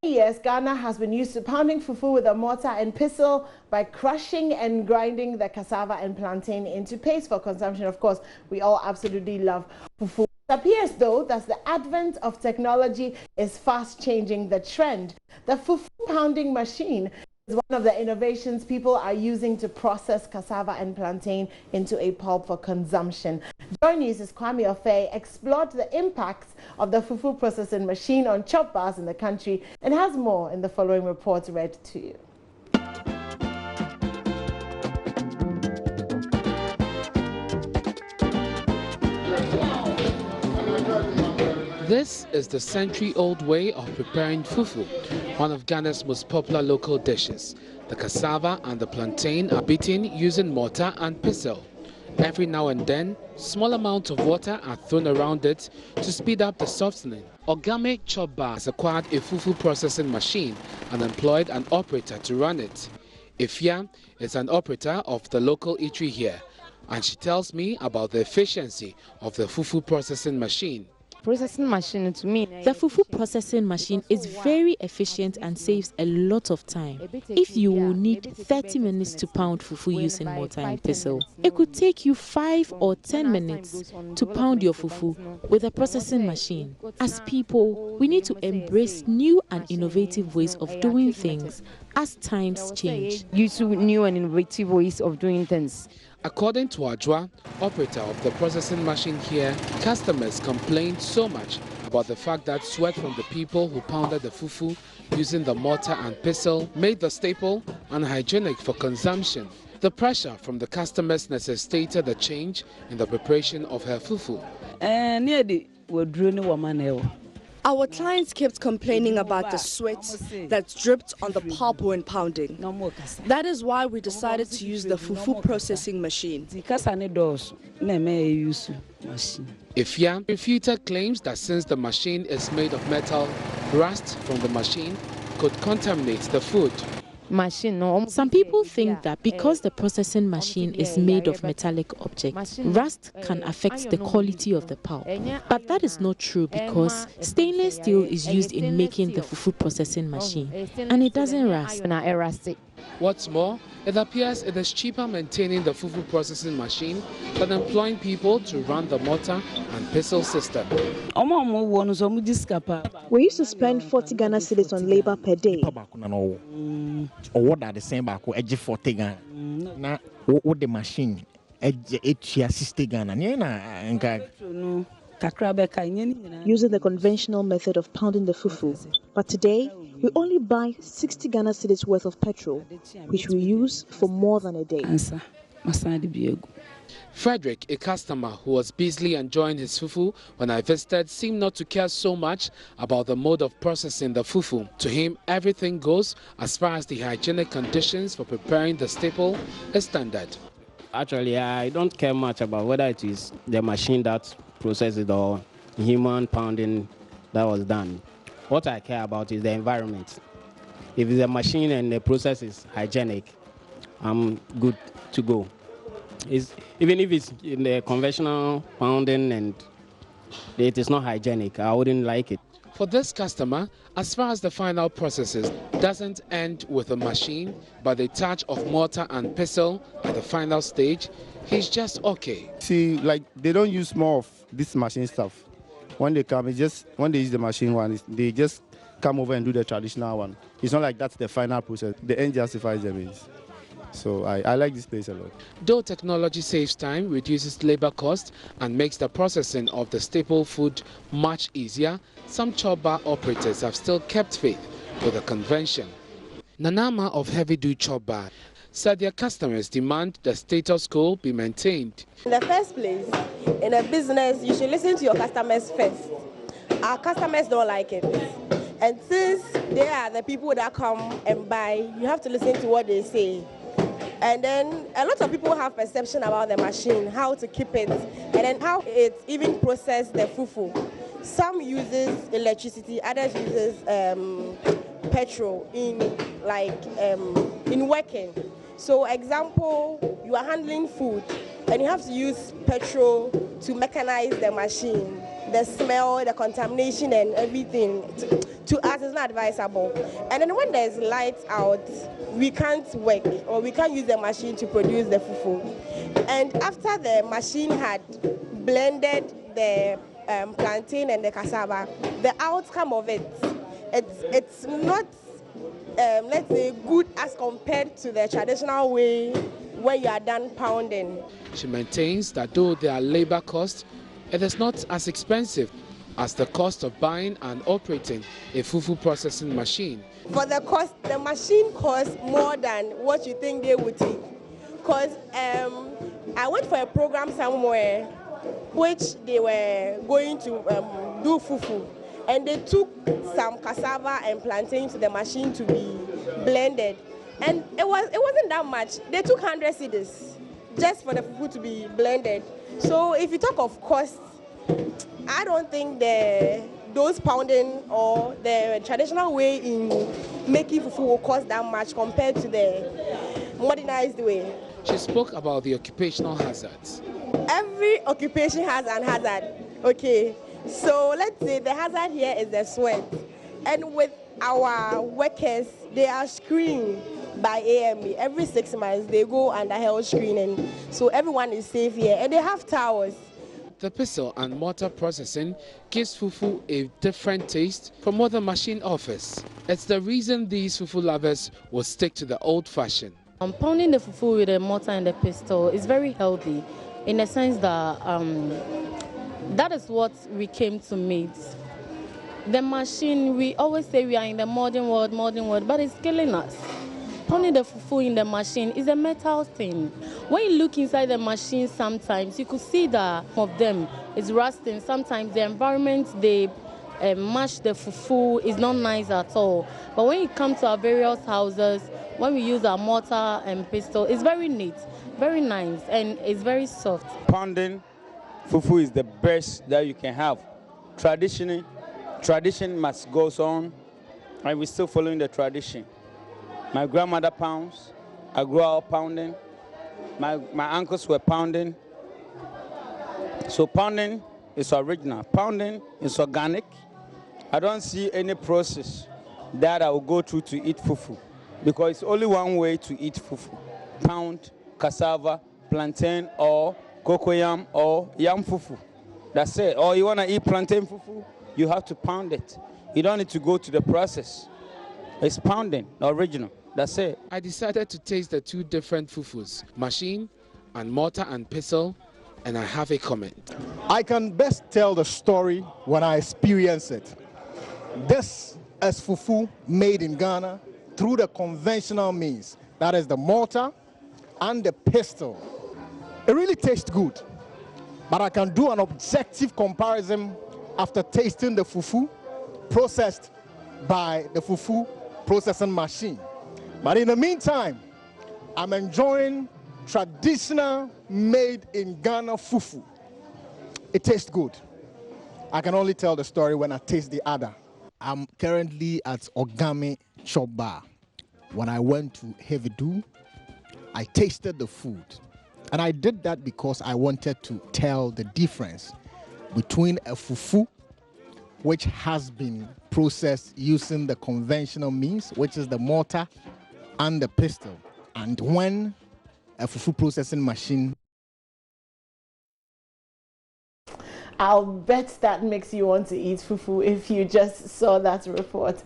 Yes, Ghana has been used to pounding fufu with a mortar and pestle by crushing and grinding the cassava and plantain into paste for consumption. Of course, we all absolutely love fufu. It appears, though, that the advent of technology is fast changing the trend. The fufu pounding machine is one of the innovations people are using to process cassava and plantain into a pulp for consumption. JoyNews' Kwame Ofei explored the impacts of the fufu processing machine on chop bars in the country and has more in the following report read to you. This is the century-old way of preparing fufu, one of Ghana's most popular local dishes. The cassava and the plantain are beaten using mortar and pestle. Every now and then, small amounts of water are thrown around it to speed up the softening. Ogame Chop Bar has acquired a fufu processing machine and employed an operator to run it. Ifya is an operator of the local eatery here, and she tells me about the efficiency of the fufu processing machine. Processing machine to me, the fufu processing machine is very efficient and saves a lot of time. If you will need 30 minutes to pound fufu using mortar and pestle, it could take you 5 or 10 minutes to pound your fufu with a processing machine. As people, we need to embrace new and innovative ways of doing things as times change. Use new and innovative ways of doing things. According to Ajwa, operator of the processing machine here, customers complained so much about the fact that sweat from the people who pounded the fufu using the mortar and pestle made the staple unhygienic for consumption. The pressure from the customers necessitated a change in the preparation of her fufu. Our clients kept complaining about the sweat that dripped on the pulp when pounding. That is why we decided to use the fufu processing machine. Ifya refuted claims that since the machine is made of metal, rust from the machine could contaminate the food. Some people think that because the processing machine is made of metallic objects, rust can affect the quality of the pulp. But that is not true because stainless steel is used in making the fufu processing machine and it doesn't rust. What's more, it appears it is cheaper maintaining the fufu processing machine than employing people to run the mortar and pestle system. We used to spend 40 Ghana cedis on labor per day. The machine, using the conventional method of pounding the fufu. But today, we only buy 60 Ghana cedis worth of petrol, which we use for more than a day. Frederick, a customer who was busily enjoying his fufu when I visited, seemed not to care so much about the mode of processing the fufu. To him, everything goes as far as the hygienic conditions for preparing the staple is standard. Actually, I don't care much about whether it is the machine that processes it or human pounding that was done. What I care about is the environment. If the machine and the process is hygienic, I'm good to go. Even if it's in the conventional pounding and it is not hygienic, I wouldn't like it. For this customer, as far as the final processes doesn't end with a machine, but a touch of mortar and pestle at the final stage, he's just okay. See, like they don't use more of this machine stuff. When they come, it's just when they use the machine one, they just come over and do the traditional one. It's not like that's the final process. The end justifies the means. So I like this place a lot. Though technology saves time, reduces labor costs, and makes the processing of the staple food much easier, some chop bar operators have still kept faith with the convention. Nanama of Heavy Do Chop Bar said their customers demand the status quo be maintained. In the first place, in a business, you should listen to your customers first. Our customers don't like it. And since they are the people that come and buy, you have to listen to what they say. And then a lot of people have perception about the machine, how to keep it, and then how it even processes the fufu. Some uses electricity, others uses petrol in working. So example, you are handling food and you have to use petrol to mechanize the machine. the smell, the contamination and everything, to us is not advisable. And then when there's lights out, we can't work or we can't use the machine to produce the fufu. And after the machine had blended the plantain and the cassava, the outcome of it's not, let's say, good as compared to the traditional way when you are done pounding. She maintains that though there are labor costs, it is not as expensive as the cost of buying and operating a fufu processing machine. For the cost, the machine costs more than what you think they would take. Because I went for a program somewhere which they were going to do fufu, and they took some cassava and plantain to the machine to be blended, and it wasn't that much. They took 100 cedis just for the fufu to be blended. So if you talk of costs, I don't think those pounding or the traditional way in making fufu will cost that much compared to the modernized way. She spoke about the occupational hazards. Every occupation has an hazard. Okay, so let's say the hazard here is the sweat, and with our workers, they are screened by AME. Every 6 months they go under health screening, so everyone is safe here, and they have towels. The pestle and mortar processing gives fufu a different taste from what the machine offers. It's the reason these fufu lovers will stick to the old fashion. Pounding the fufu with the mortar and the pestle is very healthy, in the sense that that is what we came to meet. The machine, we always say we are in the modern world, but it's killing us. Pounding the fufu in the machine is a metal thing. When you look inside the machine, sometimes you could see that some of them is rusting. Sometimes the environment they mash the fufu is not nice at all. But when you come to our various houses, when we use our mortar and pestle, it's very neat, very nice, and it's very soft. Pounding fufu is the best that you can have. Tradition must go on, and we're still following the tradition. My grandmother pounds, I grew up pounding, my uncles were pounding. So pounding is original, pounding is organic. I don't see any process that I will go through to eat fufu, because it's only one way to eat fufu: pound cassava, plantain, or cocoyam, or yam fufu. That's it. Or you want to eat plantain fufu, you have to pound it. You don't need to go to the process. It's pounding, the original. That's it. I decided to taste the two different fufus, machine and mortar and pestle, and I have a comment. I can best tell the story when I experience it. This is fufu made in Ghana through the conventional means. That is the mortar and the pestle. It really tastes good, but I can do an objective comparison after tasting the fufu processed by the fufu processing machine. But in the meantime, I'm enjoying traditional made in Ghana fufu. It tastes good. I can only tell the story when I taste the other. I'm currently at Ogame Chop Bar. When I went to Heavidu, I tasted the food. And I did that because I wanted to tell the difference between a fufu, which has been processed using the conventional means, which is the mortar and the pestle, and when a fufu processing machine. I'll bet that makes you want to eat fufu if you just saw that report.